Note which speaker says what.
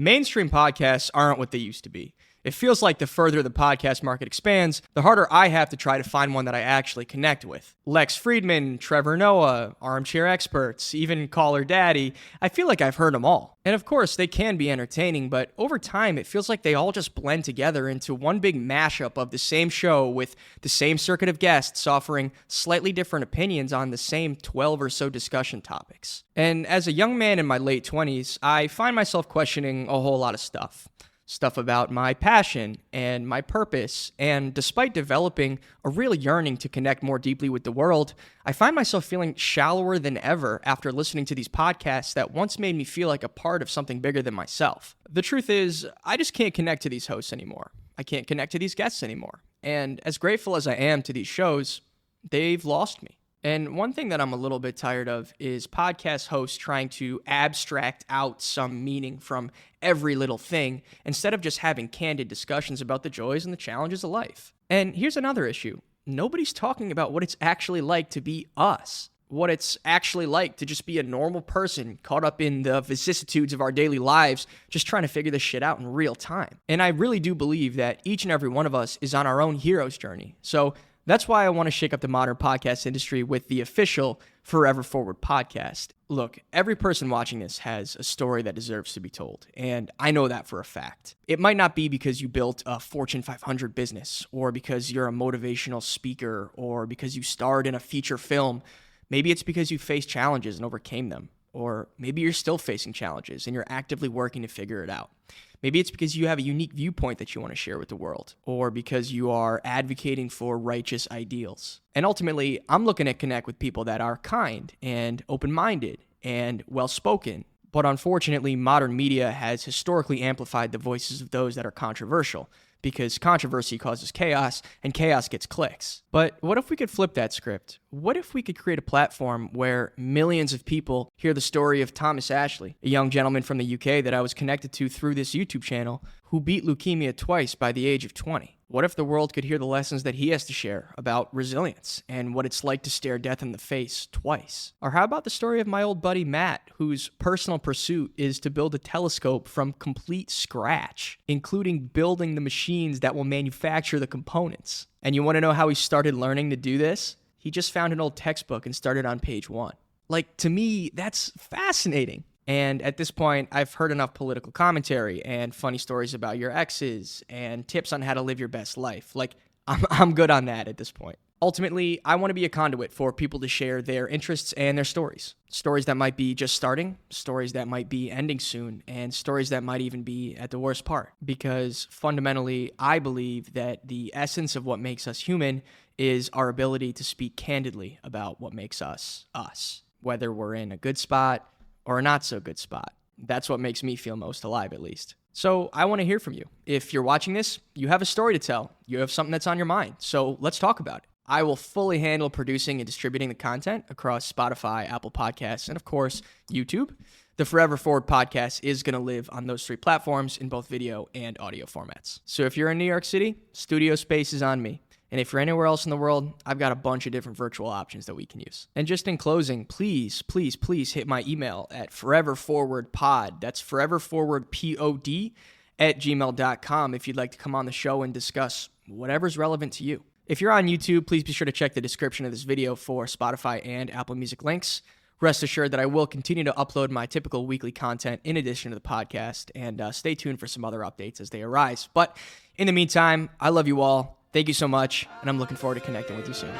Speaker 1: Mainstream podcasts aren't what they used to be. It feels like the further the podcast market expands, the harder I have to try to find one that I actually connect with. Lex Friedman, Trevor Noah, Armchair Experts, even Caller Daddy, I feel like I've heard them all. And of course, they can be entertaining, but over time, it feels like they all just blend together into one big mashup of the same show with the same circuit of guests offering slightly different opinions on the same 12 or so discussion topics. And as a young man in my late 20s, I find myself questioning a whole lot of stuff. Stuff about my passion and my purpose, and despite developing a real yearning to connect more deeply with the world, I find myself feeling shallower than ever after listening to these podcasts that once made me feel like a part of something bigger than myself. The truth is, I just can't connect to these hosts anymore. I can't connect to these guests anymore. And as grateful as I am to these shows, they've lost me. And one thing that I'm a little bit tired of is podcast hosts trying to abstract out some meaning from every little thing instead of just having candid discussions about the joys and the challenges of life. And here's another issue. Nobody's talking about what it's actually like to be us. What it's actually like to just be a normal person caught up in the vicissitudes of our daily lives, just trying to figure this shit out in real time. And I really do believe that each and every one of us is on our own hero's journey. So that's why I want to shake up the modern podcast industry with the official Forever Forward podcast. Look, every person watching this has a story that deserves to be told, and I know that for a fact. It might not be because you built a Fortune 500 business, or because you're a motivational speaker, or because you starred in a feature film. Maybe it's because you faced challenges and overcame them, or maybe you're still facing challenges and you're actively working to figure it out. Maybe it's because you have a unique viewpoint that you want to share with the world, or because you are advocating for righteous ideals. And ultimately, I'm looking to connect with people that are kind and open-minded and well-spoken. But unfortunately, modern media has historically amplified the voices of those that are controversial, because controversy causes chaos, and chaos gets clicks. But what if we could flip that script? What if we could create a platform where millions of people hear the story of Thomas Ashley, a young gentleman from the UK that I was connected to through this YouTube channel, who beat leukemia twice by the age of 20? What if the world could hear the lessons that he has to share about resilience and what it's like to stare death in the face twice? Or how about the story of my old buddy Matt, whose personal pursuit is to build a telescope from complete scratch, including building the machines that will manufacture the components? And you want to know how he started learning to do this? He just found an old textbook and started on page 1. Like, to me, that's fascinating. And at this point, I've heard enough political commentary and funny stories about your exes and tips on how to live your best life. Like, I'm good on that at this point. Ultimately, I want to be a conduit for people to share their interests and their stories. Stories that might be just starting, stories that might be ending soon, and stories that might even be at the worst part. Because fundamentally, I believe that the essence of what makes us human is our ability to speak candidly about what makes us us, whether we're in a good spot or a not so good spot. That's what makes me feel most alive, at least. So I want to hear from you. If you're watching this, you have a story to tell. You have something that's on your mind. So let's talk about it. I will fully handle producing and distributing the content across Spotify, Apple Podcasts, and of course, YouTube. The Forever Forward podcast is going to live on those 3 platforms in both video and audio formats. So if you're in New York City, studio space is on me. And if you're anywhere else in the world, I've got a bunch of different virtual options that we can use. And just in closing, please hit my email at foreverforwardpod. That's foreverforwardpod @gmail.com if you'd like to come on the show and discuss whatever's relevant to you. If you're on YouTube, please be sure to check the description of this video for Spotify and Apple Music links. Rest assured that I will continue to upload my typical weekly content in addition to the podcast, and stay tuned for some other updates as they arise. But in the meantime, I love you all. Thank you so much, and I'm looking forward to connecting with you soon.